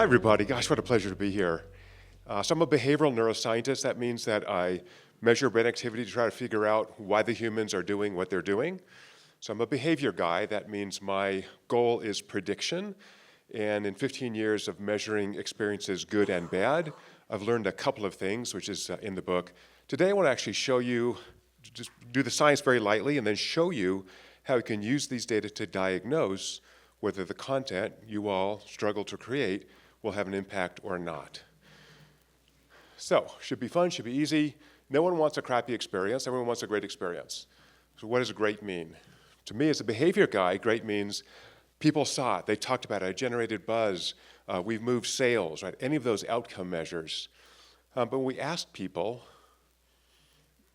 Hi, everybody. Gosh, what a pleasure to be here. So I'm a behavioral neuroscientist. That means that I measure brain activity to try to figure out why the humans are doing what they're doing. So I'm a behavior guy. That means my goal is prediction. And in 15 years of measuring experiences, good and bad, I've learned a couple of things, which is in the book. Today, I want to actually show you, just do the science very lightly, and then show you how you can use these data to diagnose whether the content you all struggle to create will have an impact or not. So, should be fun, should be easy. No one wants a crappy experience, everyone wants a great experience. So what does great mean? To me, as a behavior guy, great means people saw it, they talked about it, it generated buzz, we've moved sales, right? Any of those outcome measures. But when we ask people,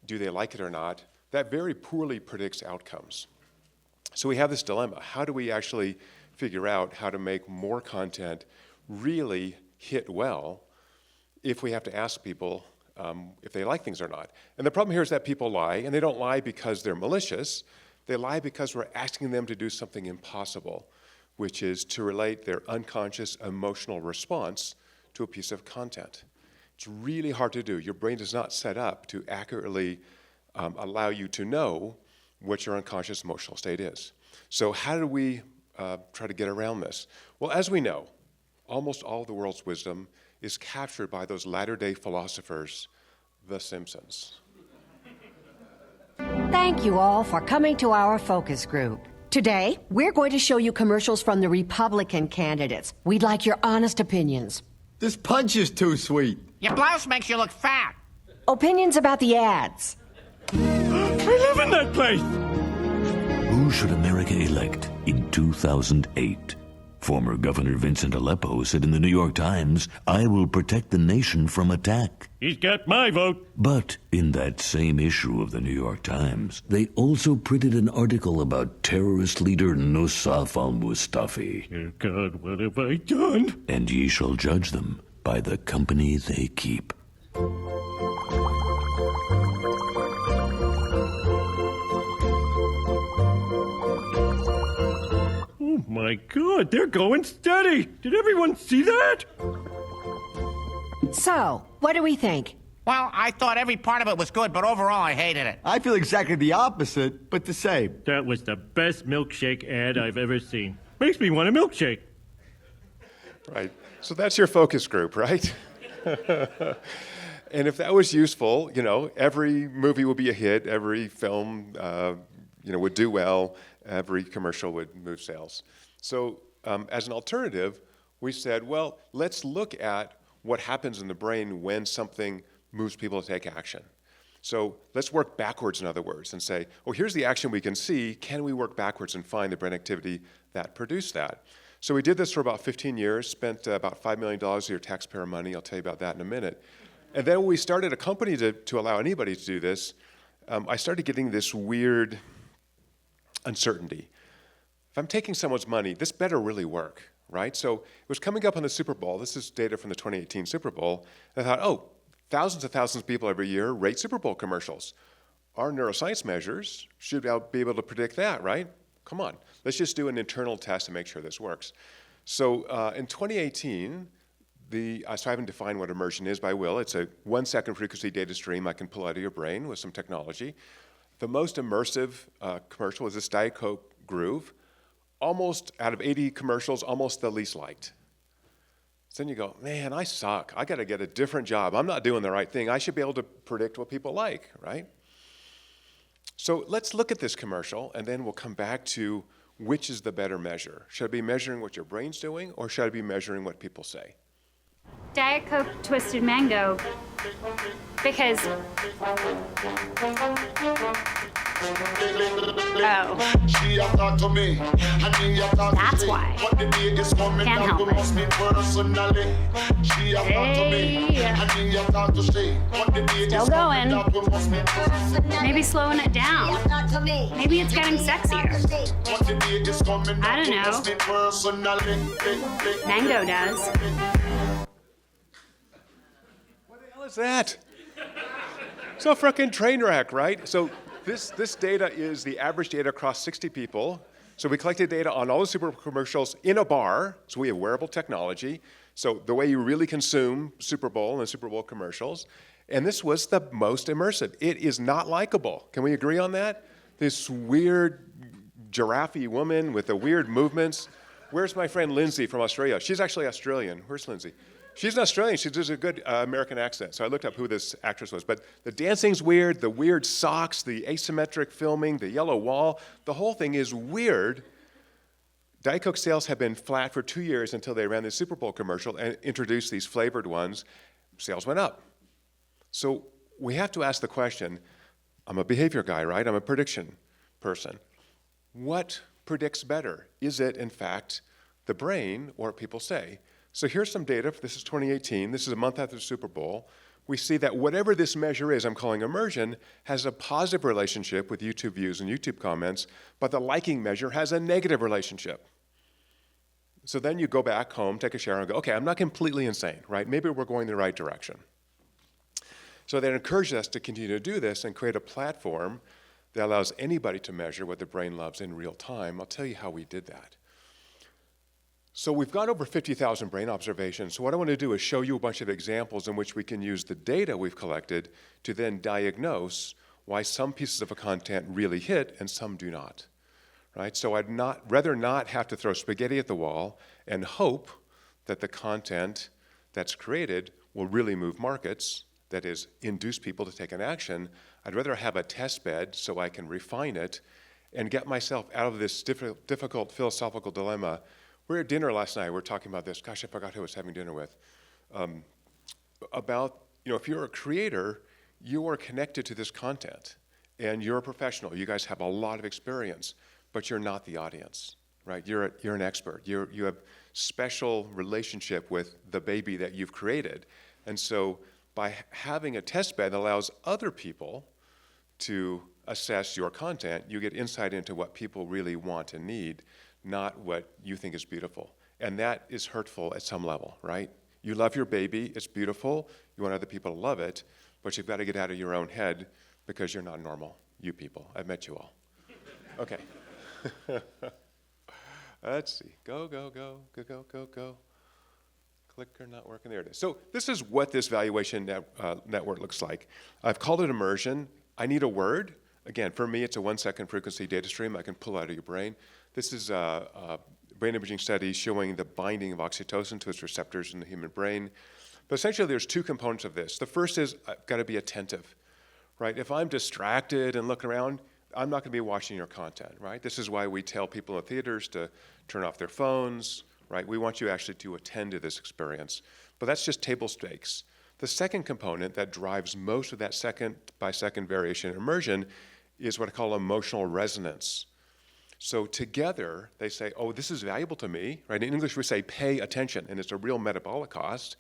do they like it or not, that very poorly predicts outcomes. So we have this dilemma. How do we actually figure out how to make more content really hit well if we have to ask people if they like things or not? And the problem here is that people lie, and they don't lie because they're malicious. They lie because we're asking them to do something impossible, which is to relate their unconscious emotional response to a piece of content. It's really hard to do. Your brain is not set up to accurately allow you to know what your unconscious emotional state is. So how do we try to get around this? Well, as we know, almost all of the world's wisdom is captured by those latter-day philosophers, the Simpsons. Thank you all for coming to our focus group. Today, we're going to show you commercials from the Republican candidates. We'd like your honest opinions. This punch is too sweet. Your blouse makes you look fat. Opinions about the ads. I live in that place! Who should America elect in 2008? Former Governor Vincent Aleppo said in the New York Times, "I will protect the nation from attack." He's got my vote. But in that same issue of the New York Times, they also printed an article about terrorist leader Nosaf al-Mustafi. Dear God, what have I done? And ye shall judge them by the company they keep. Oh my God, they're going steady. Did everyone see that? So, what do we think? Well, I thought every part of it was good, but overall I hated it. I feel exactly the opposite, but the same. That was the best milkshake ad I've ever seen. Makes me want a milkshake. Right. So that's your focus group, right? And if that was useful, every movie would be a hit, every film, would do well, every commercial would move sales. So as an alternative, we said, well, let's look at what happens in the brain when something moves people to take action. So let's work backwards, in other words, and say, oh, here's the action we can see. Can we work backwards and find the brain activity that produced that? So we did this for about 15 years, spent about $5 million of your taxpayer money. I'll tell you about that in a minute. And then when we started a company to allow anybody to do this, I started getting this weird uncertainty. If I'm taking someone's money, this better really work, right? So it was coming up on the Super Bowl. This is data from the 2018 Super Bowl. And I thought, oh, thousands and thousands of people every year rate Super Bowl commercials. Our neuroscience measures should be able to predict that, right? Come on, let's just do an internal test to make sure this works. So in 2018, so I haven't defined what immersion is, but I will. It's a 1-second frequency data stream I can pull out of your brain with some technology. The most immersive commercial was this Diet Coke groove. Almost, out of 80 commercials, almost the least liked. So then you go, man, I suck. I got to get a different job. I'm not doing the right thing. I should be able to predict what people like, right? So let's look at this commercial, and then we'll come back to which is the better measure. Should I be measuring what your brain's doing, or should I be measuring what people say? Diet Coke Twisted Mango, because... Oh. That's why. Can't help it. Hey. Still going. Maybe slowing it down. Maybe it's getting sexier. I don't know. Mango does. What the hell is that? It's a frickin' train wreck, right? So this data is the average data across 60 people. So we collected data on all the Super Bowl commercials in a bar. So we have wearable technology. So the way you really consume Super Bowl and Super Bowl commercials, and this was the most immersive. It is not likable. Can we agree on that? This weird giraffe woman with the weird movements. Where's my friend Lindsay from Australia? She's actually Australian. Where's Lindsay? She's an Australian. She does a good American accent. So I looked up who this actress was. But the dancing's weird, the weird socks, the asymmetric filming, the yellow wall. The whole thing is weird. Diet Coke sales have been flat for 2 years until they ran the Super Bowl commercial and introduced these flavored ones. Sales went up. So we have to ask the question, I'm a behavior guy, right? I'm a prediction person. What predicts better? Is it, in fact, the brain or what people say? So here's some data. This is 2018. This is a month after the Super Bowl. We see that whatever this measure is, I'm calling immersion, has a positive relationship with YouTube views and YouTube comments, but the liking measure has a negative relationship. So then you go back home, take a shower, and go, okay, I'm not completely insane, right? Maybe we're going the right direction. So that encourages us to continue to do this and create a platform that allows anybody to measure what the brain loves in real time. I'll tell you how we did that. So we've got over 50,000 brain observations. So what I want to do is show you a bunch of examples in which we can use the data we've collected to then diagnose why some pieces of a content really hit and some do not. Right? So I'd rather not have to throw spaghetti at the wall and hope that the content that's created will really move markets, that is, induce people to take an action. I'd rather have a test bed so I can refine it and get myself out of this difficult philosophical dilemma. We were at dinner last night. We were talking about this. Gosh, I forgot who I was having dinner with. About, if you're a creator, you are connected to this content, and you're a professional. You guys have a lot of experience, but you're not the audience, right? You're an expert. You have special relationship with the baby that you've created, and so by having a test bed that allows other people to assess your content, you get insight into what people really want and need, not what you think is beautiful. And that is hurtful at some level, right? You love your baby, it's beautiful, you want other people to love it, but you've got to get out of your own head because you're not normal, you people. I've met you all. Okay. Let's see. Go. Clicker not working. There it is. So this is what this valuation network looks like. I've called it immersion. I need a word. Again, for me, it's a 1-second frequency data stream I can pull out of your brain. This is a brain imaging study showing the binding of oxytocin to its receptors in the human brain. But essentially, there's two components of this. The first is I've got to be attentive, right? If I'm distracted and looking around, I'm not going to be watching your content, right? This is why we tell people in theaters to turn off their phones, right? We want you actually to attend to this experience. But that's just table stakes. The second component that drives most of that second-by-second variation in immersion is what I call emotional resonance. So together, they say, oh, this is valuable to me, right? In English, we say pay attention, and it's a real metabolic cost.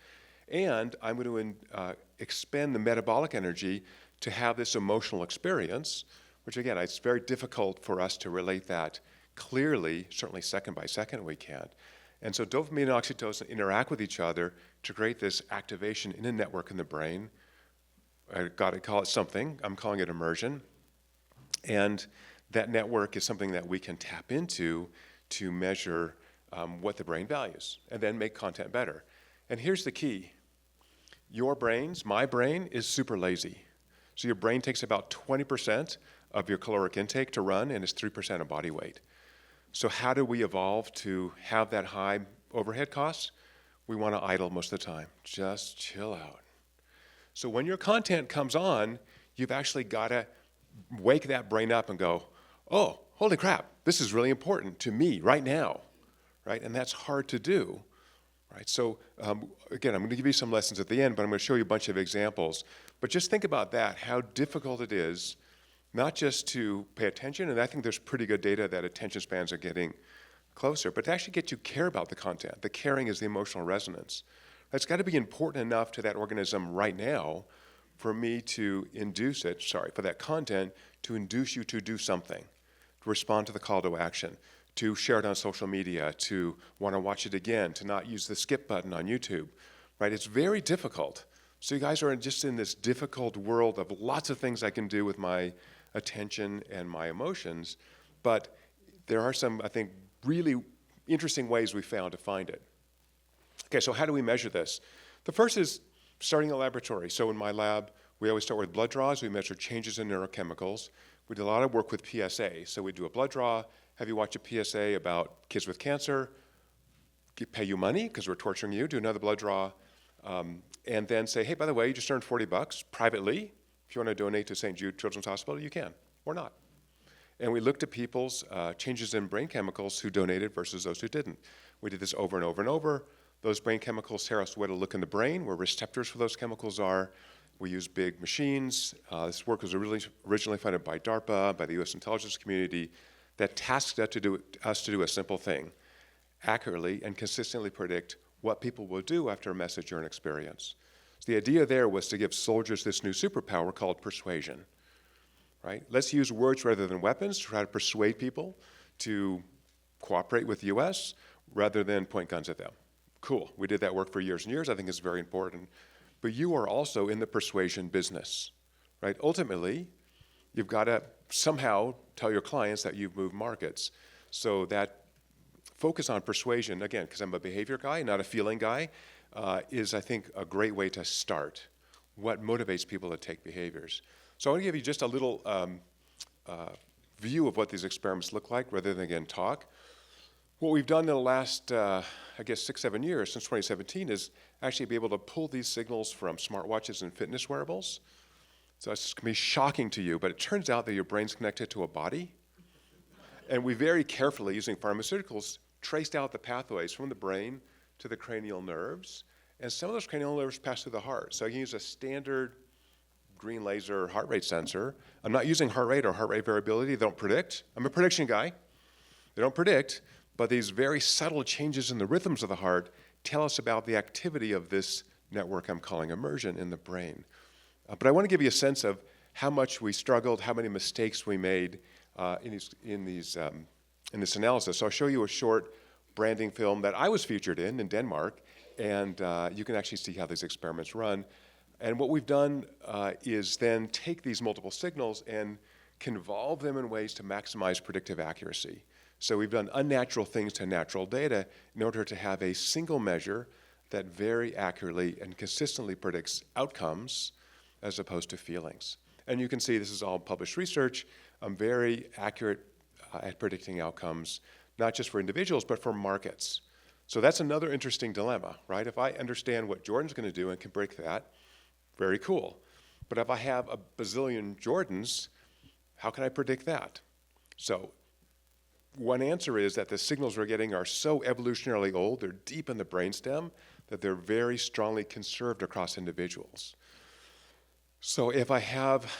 And I'm going to expend the metabolic energy to have this emotional experience, which again, it's very difficult for us to relate that clearly, certainly second by second we can't. And so dopamine and oxytocin interact with each other to create this activation in a network in the brain. I got to call it something. I'm calling it immersion. And that network is something that we can tap into to measure what the brain values and then make content better. And here's the key. Your brains, my brain, is super lazy. So your brain takes about 20% of your caloric intake to run, and it's 3% of body weight. So how do we evolve to have that high overhead costs? We want to idle most of the time. Just chill out. So when your content comes on, you've actually got to wake that brain up and go, oh, holy crap, this is really important to me right now, right? And that's hard to do, right? So again, I'm going to give you some lessons at the end, but I'm going to show you a bunch of examples. But just think about that, how difficult it is not just to pay attention, and I think there's pretty good data that attention spans are getting closer, but to actually get you to care about the content. The caring is the emotional resonance. It's got to be important enough to that organism right now for me to induce it, for that content to induce you to do something, to respond to the call to action, to share it on social media, to want to watch it again, to not use the skip button on YouTube, right? It's very difficult. So you guys are just in this difficult world of lots of things I can do with my attention and my emotions, but there are some, I think, really interesting ways we found to find it. Okay, so how do we measure this? The first is starting in the laboratory. So in my lab, we always start with blood draws. We measure changes in neurochemicals. We do a lot of work with PSA. So we do a blood draw, have you watch a PSA about kids with cancer, pay you money because we're torturing you, do another blood draw, and then say, hey, by the way, you just earned $40 privately. If you want to donate to St. Jude Children's Hospital, you can, or not. And we looked at people's changes in brain chemicals who donated versus those who didn't. We did this over and over and over. Those brain chemicals tell us where to look in the brain, where receptors for those chemicals are. We use big machines. This work was originally funded by DARPA, by the US intelligence community, that tasked us to do a simple thing, accurately and consistently predict what people will do after a message or an experience. So the idea there was to give soldiers this new superpower called persuasion. Right? Let's use words rather than weapons to try to persuade people to cooperate with the US rather than point guns at them. Cool, we did that work for years and years. I think it's very important. But you are also in the persuasion business, right? Ultimately, you've got to somehow tell your clients that you've moved markets. So that focus on persuasion, again, because I'm a behavior guy, not a feeling guy, is, I think, a great way to start. What motivates people to take behaviors? So I want to give you just a little view of what these experiments look like rather than, again, talk. What we've done in the last, I guess, 6-7 years, since 2017, is actually be able to pull these signals from smartwatches and fitness wearables. So it's going to be shocking to you, but it turns out that your brain's connected to a body. And we very carefully, using pharmaceuticals, traced out the pathways from the brain to the cranial nerves. And some of those cranial nerves pass through the heart. So you can use a standard green laser heart rate sensor. I'm not using heart rate or heart rate variability. They don't predict. I'm a prediction guy. They don't predict, but these very subtle changes in the rhythms of the heart tell us about the activity of this network I'm calling immersion in the brain. But I want to give you a sense of how much we struggled, how many mistakes we made in this analysis. So I'll show you a short branding film that I was featured in Denmark, and you can actually see how these experiments run. And what we've done is then take these multiple signals and convolve them in ways to maximize predictive accuracy. So we've done unnatural things to natural data in order to have a single measure that very accurately and consistently predicts outcomes as opposed to feelings. And you can see this is all published research. I'm very accurate at predicting outcomes, not just for individuals, but for markets. So that's another interesting dilemma, right? If I understand what Jordan's going to do and can predict that, very cool. But if I have a bazillion Jordans, how can I predict that? So one answer is that the signals we're getting are so evolutionarily old, they're deep in the brainstem, that they're very strongly conserved across individuals. So if I have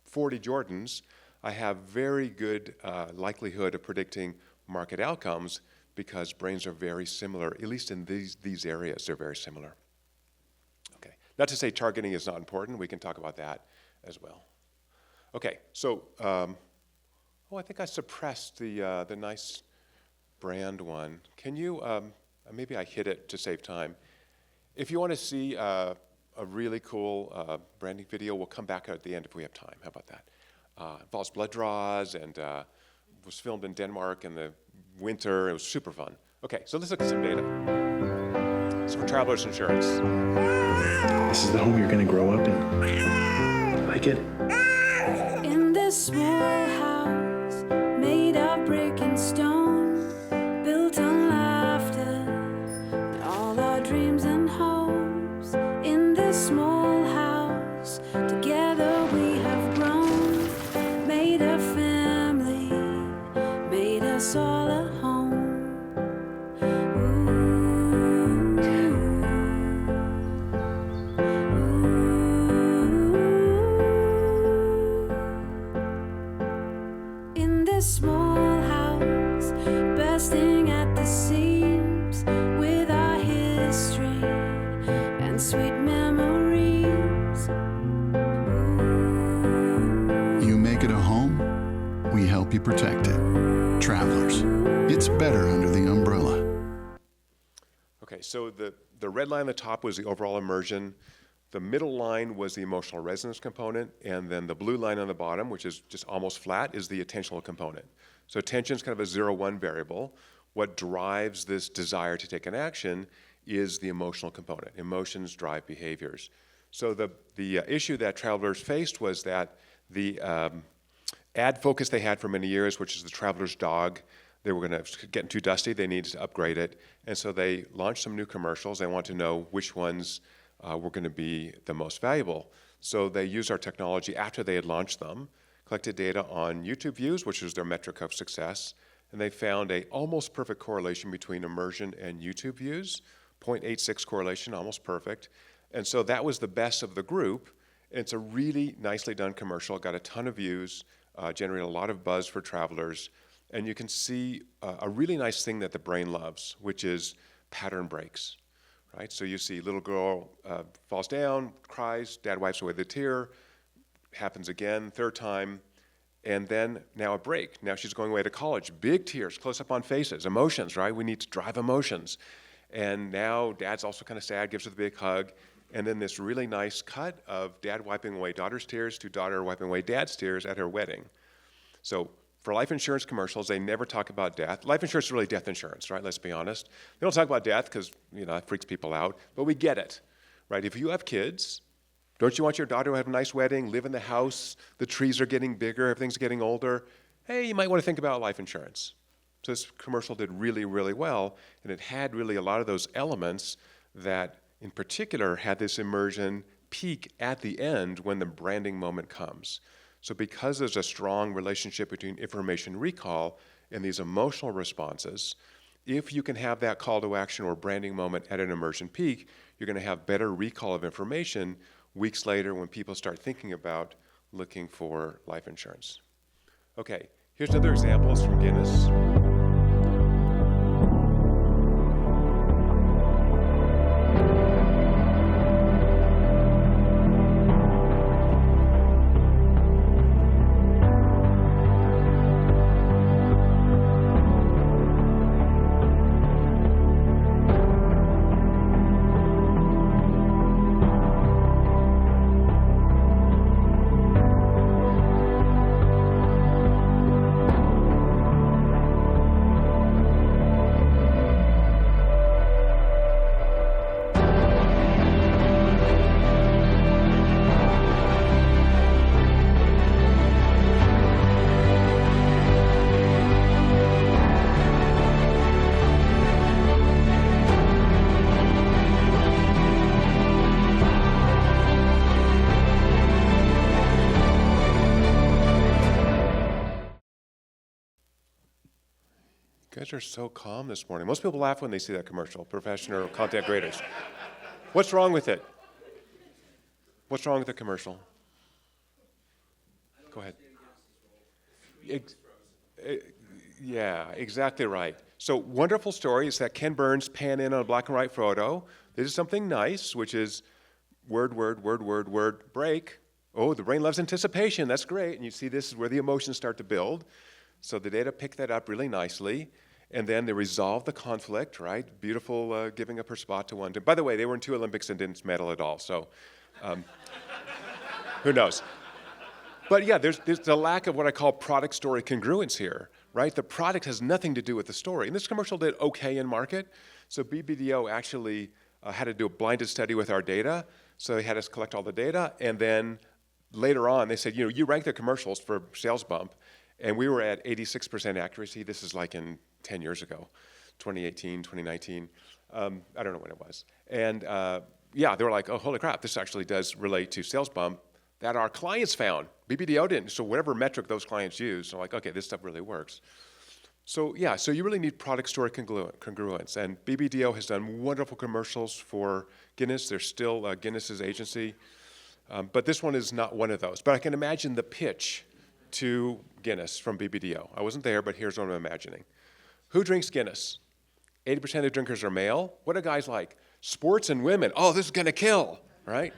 40 Jordans, I have very good likelihood of predicting market outcomes because brains are very similar, at least in these areas, they're very similar. Okay, not to say targeting is not important, we can talk about that as well. Okay, so, I think I suppressed the nice brand one. Can you, maybe I hid it to save time. If you want to see a really cool branding video, we'll come back at the end if we have time. How about that? Involves blood draws and was filmed in Denmark in the winter. It was super fun. Okay, so let's look at some data. So for Travelers Insurance. This is the home you're going to grow up in. Do you like it? In this small house made of brick and stone, built on laughter and all our dreams and hopes. In this small house, together we have grown, made a family, made us all a home. In this small house, bursting at the seams with our history and sweet memories. You make it a home, we help you protect it. Travelers, it's better under the umbrella. Okay, so the red line on the top was the overall immersion. The middle line was the emotional resonance component, and then the blue line on the bottom, which is just almost flat, is the attentional component. So attention is kind of a 0-1 variable. What drives this desire to take an action is the emotional component. Emotions drive behaviors. So the issue that travelers faced was that the ad focus they had for many years, which is the traveler's dog, they were going to get too dusty, they needed to upgrade it. And so they launched some new commercials. They wanted to know which ones were going to be the most valuable. So they used our technology after they had launched them, collected data on YouTube views, which was their metric of success, and they found a almost perfect correlation between immersion and YouTube views, 0.86 correlation, almost perfect. And so that was the best of the group. It's a really nicely done commercial, got a ton of views, generated a lot of buzz for travelers, and you can see a really nice thing that the brain loves, which is pattern breaks, right? So you see little girl falls down, cries, dad wipes away the tear, happens again, third time, and then now a break. Now she's going away to college, big tears, close up on faces, emotions, right? We need to drive emotions. And now dad's also kind of sad, gives her the big hug, and then this really nice cut of dad wiping away daughter's tears to daughter wiping away dad's tears at her wedding. So for life insurance commercials, they never talk about death. Life insurance is really death insurance, right? Let's be honest. They don't talk about death because, that freaks people out, but we get it, right? If you have kids, don't you want your daughter to have a nice wedding, live in the house, the trees are getting bigger, everything's getting older? Hey, you might want to think about life insurance. So this commercial did really, really well, and it had really a lot of those elements that, in particular, had this immersion peak at the end when the branding moment comes. So because there's a strong relationship between information recall and these emotional responses, if you can have that call to action or branding moment at an immersion peak, you're going to have better recall of information weeks later when people start thinking about looking for life insurance. Okay, here's another examples from Guinness. You guys are so calm this morning. Most people laugh when they see that commercial, professional content creators. What's wrong with it? What's wrong with the commercial? Go ahead. Yeah, exactly right. So wonderful story is that Ken Burns pan in on a black and white photo. They did something nice, which is word, break. Oh, the brain loves anticipation. That's great. And you see this is where the emotions start to build. So the data picked that up really nicely. And then they resolved the conflict, right? Beautiful giving up her spot to one. By the way, they were in 2 Olympics and didn't medal at all. So who knows? But yeah, there's a lack of what I call product story congruence here, right? The product has nothing to do with the story. And this commercial did okay in market. So BBDO actually had to do a blinded study with our data. So they had us collect all the data. And then later on, they said, you rank the commercials for sales bump. And we were at 86% accuracy. This is like in 10 years ago, 2018, 2019. I don't know when it was. And yeah, they were like, oh, holy crap, this actually does relate to sales bump that our clients found. BBDO didn't. So whatever metric those clients used, they're like, okay, this stuff really works. So yeah, so you really need product story congruence. And BBDO has done wonderful commercials for Guinness. They're still Guinness's agency. But this one is not one of those. But I can imagine the pitch to Guinness from BBDO. I wasn't there, but here's what I'm imagining. Who drinks Guinness? 80% of drinkers are male. What do guys like? Sports and women. Oh, this is going to kill, right?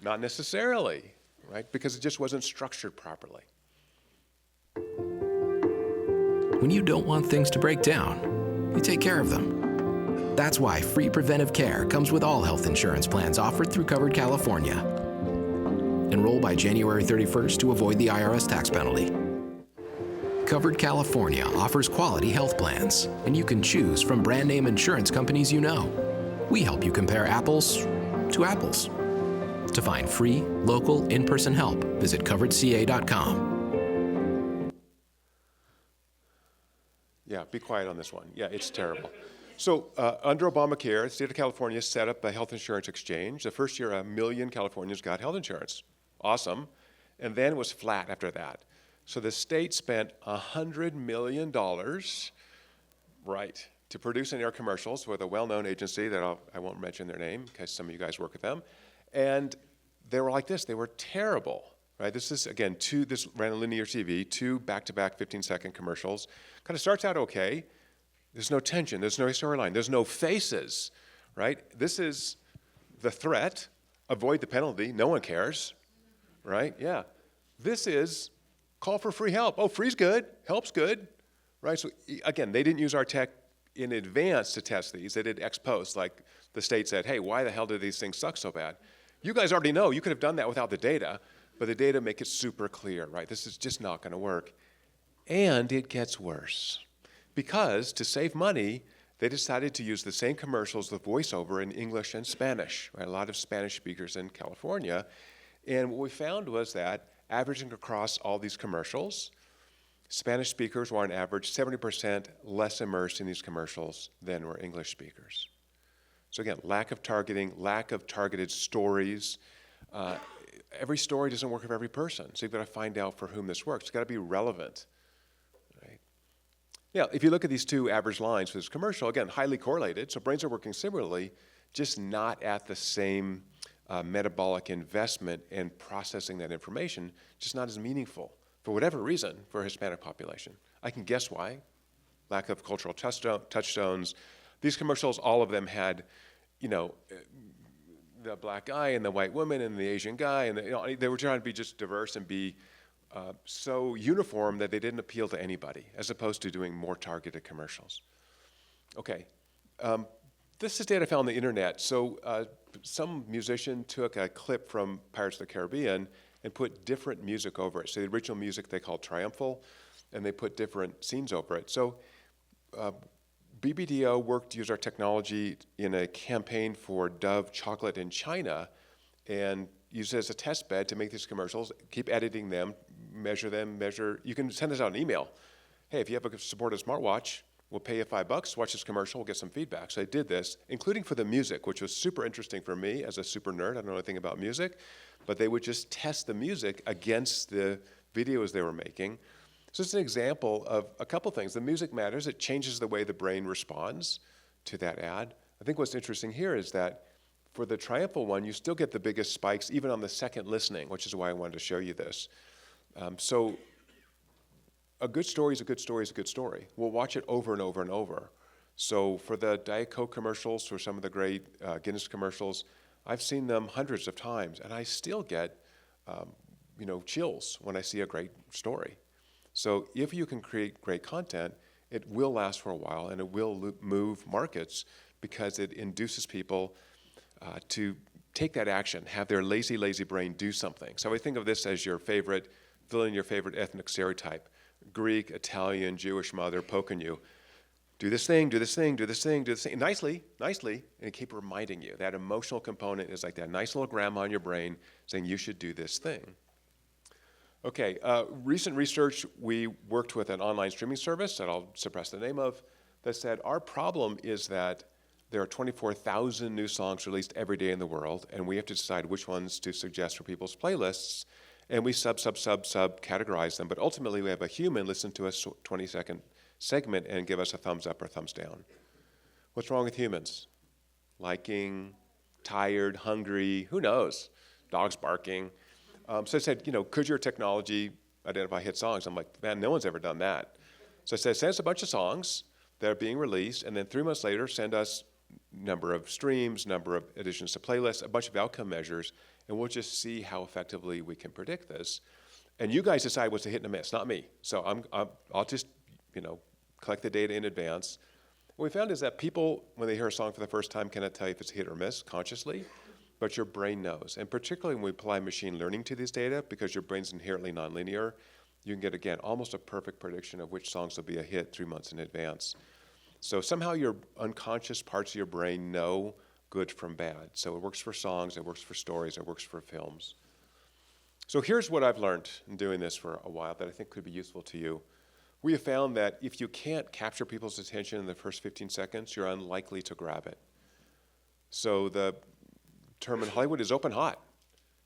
Not necessarily, right? Because it just wasn't structured properly. When you don't want things to break down, you take care of them. That's why free preventive care comes with all health insurance plans offered through Covered California. Enroll by January 31st to avoid the IRS tax penalty. Covered California offers quality health plans, and you can choose from brand name insurance companies you know. We help you compare apples to apples. To find free, local, in-person help, visit coveredca.com. Yeah, be quiet on this one. Yeah, it's terrible. So under Obamacare, the state of California set up a health insurance exchange. The first year, 1 million Californians got health insurance. Awesome. And then it was flat after that. So the state spent $100 million, right, to produce and air commercials with a well-known agency that I won't mention their name because some of you guys work with them. And they were like this. They were terrible. Right? This is, again, this ran on linear TV, 2 back-to-back 15-second commercials. Kind of starts out okay. There's no tension. There's no storyline. There's no faces, right? This is the threat. Avoid the penalty. No one cares, right? Yeah. This is call for free help. Oh, free's good. Help's good, right? So, again, they didn't use our tech in advance to test these. They did ex post, like the state said, hey, why the hell do these things suck so bad? You guys already know. You could have done that without the data. But the data make it super clear, right? This is just not going to work. And it gets worse. Because to save money, they decided to use the same commercials with voiceover in English and Spanish, right? A lot of Spanish speakers in California. And what we found was that averaging across all these commercials, Spanish speakers were on average 70% less immersed in these commercials than were English speakers. So again, lack of targeting, lack of targeted stories. Every story doesn't work for every person, so you've got to find out for whom this works. It's got to be relevant, right? Yeah, if you look at these 2 average lines for this commercial, again, highly correlated, so brains are working similarly, just not at the same metabolic investment in processing that information, just not as meaningful, for whatever reason, for a Hispanic population. I can guess why. Lack of cultural touchstones. These commercials, all of them had, the black guy and the white woman and the Asian guy, and they were trying to be just diverse and be so uniform that they didn't appeal to anybody, as opposed to doing more targeted commercials. Okay, this is data found on the internet. So some musician took a clip from Pirates of the Caribbean and put different music over it. So the original music they called Triumphal, and they put different scenes over it. So BBDO worked to use our technology in a campaign for Dove chocolate in China and use it as a test bed to make these commercials, keep editing them, measure. You can send us out an email. Hey, if you have a supported smartwatch, we'll pay you $5, watch this commercial, we'll get some feedback. So I did this, including for the music, which was super interesting for me as a super nerd. I don't know anything about music, but they would just test the music against the videos they were making. So it's an example of a couple things. The music matters. It changes the way the brain responds to that ad. I think what's interesting here is that for the Triumphal one, you still get the biggest spikes even on the second listening, which is why I wanted to show you this. So a good story is a good story is a good story. We'll watch it over and over and over. So for the Diet Coke commercials, for some of the great Guinness commercials, I've seen them hundreds of times, and I still get chills when I see a great story. So if you can create great content, it will last for a while, and it will move markets because it induces people to take that action, have their lazy, lazy brain do something. So I think of this as your favorite, fill in your favorite ethnic stereotype. Greek, Italian, Jewish mother poking you. Do this thing, do this thing, do this thing, do this thing. Nicely, and keep reminding you. That emotional component is like that nice little grandma in your brain saying you should do this thing. Okay, recent research, we worked with an online streaming service that I'll suppress the name of, that said our problem is that there are 24,000 new songs released every day in the world, and we have to decide which ones to suggest for people's playlists, and we sub categorize them, but ultimately we have a human listen to a 20-second segment and give us a thumbs up or thumbs down. What's wrong with humans? Liking, tired, hungry, who knows? Dogs barking. So I said, could your technology identify hit songs? I'm like, man, no one's ever done that. So I said, send us a bunch of songs that are being released, and then 3 months later, send us number of streams, number of additions to playlists, a bunch of outcome measures, and we'll just see how effectively we can predict this. And you guys decide what's a hit and a miss, not me. So I'll just, collect the data in advance. What we found is that people, when they hear a song for the first time, cannot tell you if it's a hit or miss consciously, but your brain knows. And particularly when we apply machine learning to these data, because your brain's inherently nonlinear, you can get, again, almost a perfect prediction of which songs will be a hit 3 months in advance. So somehow your unconscious parts of your brain know good from bad. So it works for songs, it works for stories, it works for films. So here's what I've learned in doing this for a while that I think could be useful to you. We have found that if you can't capture people's attention in the first 15 seconds, you're unlikely to grab it. So the term in Hollywood is open hot.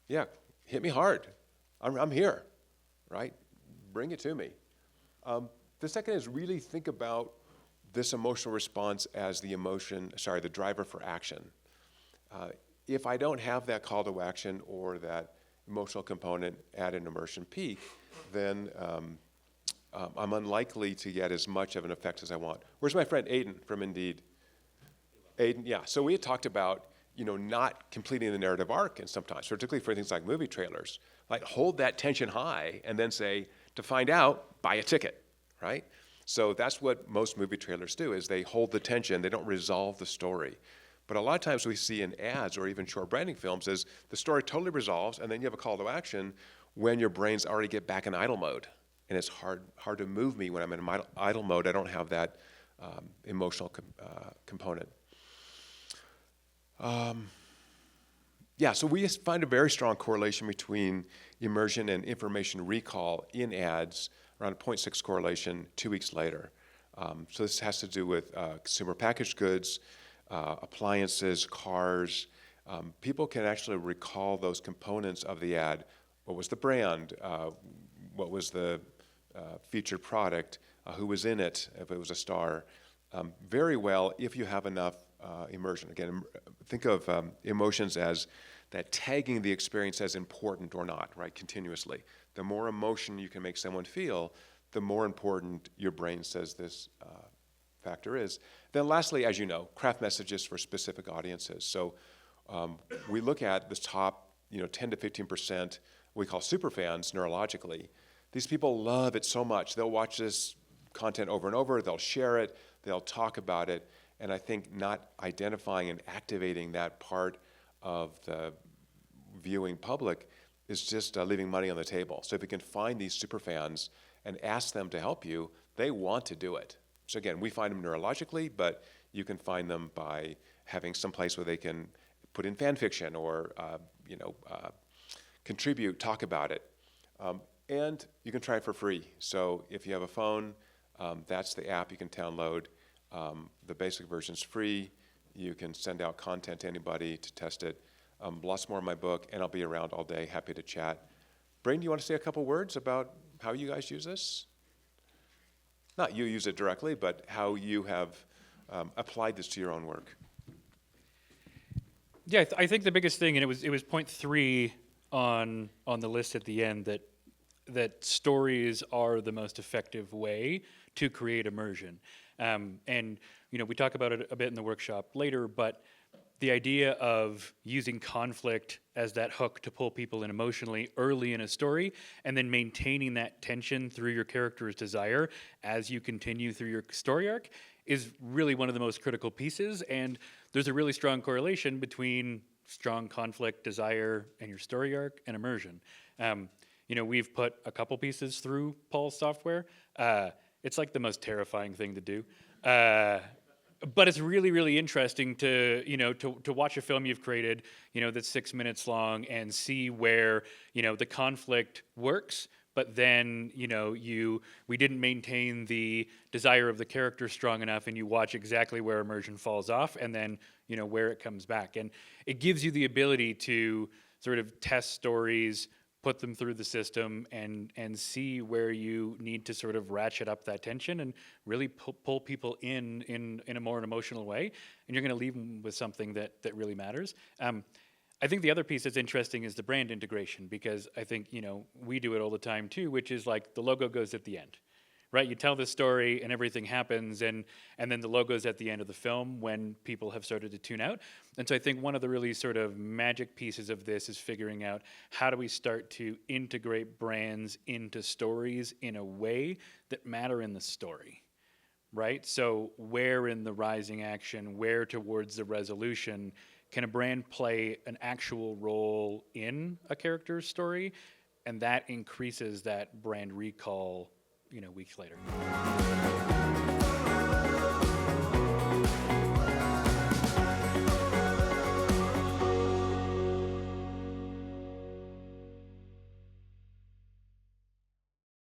Yeah, hit me hard. I'm here, right? Bring it to me. The second is really think about this emotional response as the driver for action. If I don't have that call to action or that emotional component at an immersion peak, then I'm unlikely to get as much of an effect as I want. Where's my friend Aiden from Indeed? Aiden, yeah. So we had talked about not completing the narrative arc, and sometimes, particularly for things like movie trailers, like hold that tension high and then say, to find out, buy a ticket, right? So that's what most movie trailers do, is they hold the tension, they don't resolve the story. But a lot of times we see in ads or even short branding films is the story totally resolves and then you have a call to action when your brains already get back in idle mode. And it's hard to move me when I'm in idle mode. I don't have that emotional component. So we find a very strong correlation between immersion and information recall in ads, around a 0.6 correlation 2 weeks later. So this has to do with consumer packaged goods, appliances, cars. People can actually recall those components of the ad. What was the brand? What was the featured product? Who was in it, if it was a star? Very well if you have enough immersion. Again, think of emotions as that tagging the experience as important or not, right, continuously. The more emotion you can make someone feel, the more important your brain says this factor is. Then lastly, as you know, craft messages for specific audiences. So we look at the top 10 to 15% we call superfans neurologically. These people love it so much. They'll watch this content over and over, they'll share it, they'll talk about it, and I think not identifying and activating that part of the viewing public is just leaving money on the table. So if you can find these superfans and ask them to help you, they want to do it. So again, we find them neurologically, but you can find them by having some place where they can put in fan fiction or contribute, talk about it. And you can try it for free. So if you have a phone, that's the app you can download. The basic version's free. You can send out content to anybody to test it. Lots more in my book, and I'll be around all day, happy to chat. Brain, do you want to say a couple words about how you guys use this? Not you use it directly, but how you have applied this to your own work. Yeah, I think the biggest thing, and it was point 3 on the list at the end, that stories are the most effective way to create immersion. And we talk about it a bit in the workshop later, but the idea of using conflict as that hook to pull people in emotionally early in a story, and then maintaining that tension through your character's desire as you continue through your story arc is really one of the most critical pieces. And there's a really strong correlation between strong conflict, desire, and your story arc and immersion. We've put a couple pieces through Paul's software. It's like the most terrifying thing to do. But it's really, really interesting to watch a film you've created, that's 6 minutes long and see where, the conflict works, but then, we didn't maintain the desire of the character strong enough, and you watch exactly where immersion falls off and then, where it comes back. And it gives you the ability to sort of test stories, put them through the system, and see where you need to sort of ratchet up that tension and really pull people in a more emotional way, and you're going to leave them with something that really matters. I think the other piece that's interesting is the brand integration, because I think we do it all the time too, which is like the logo goes at the end, right? You tell this story and everything happens, and then the logo's at the end of the film when people have started to tune out. And so I think one of the really sort of magic pieces of this is figuring out how do we start to integrate brands into stories in a way that matter in the story, right? So where in the rising action, where towards the resolution, can a brand play an actual role in a character's story? And that increases that brand recall weeks later.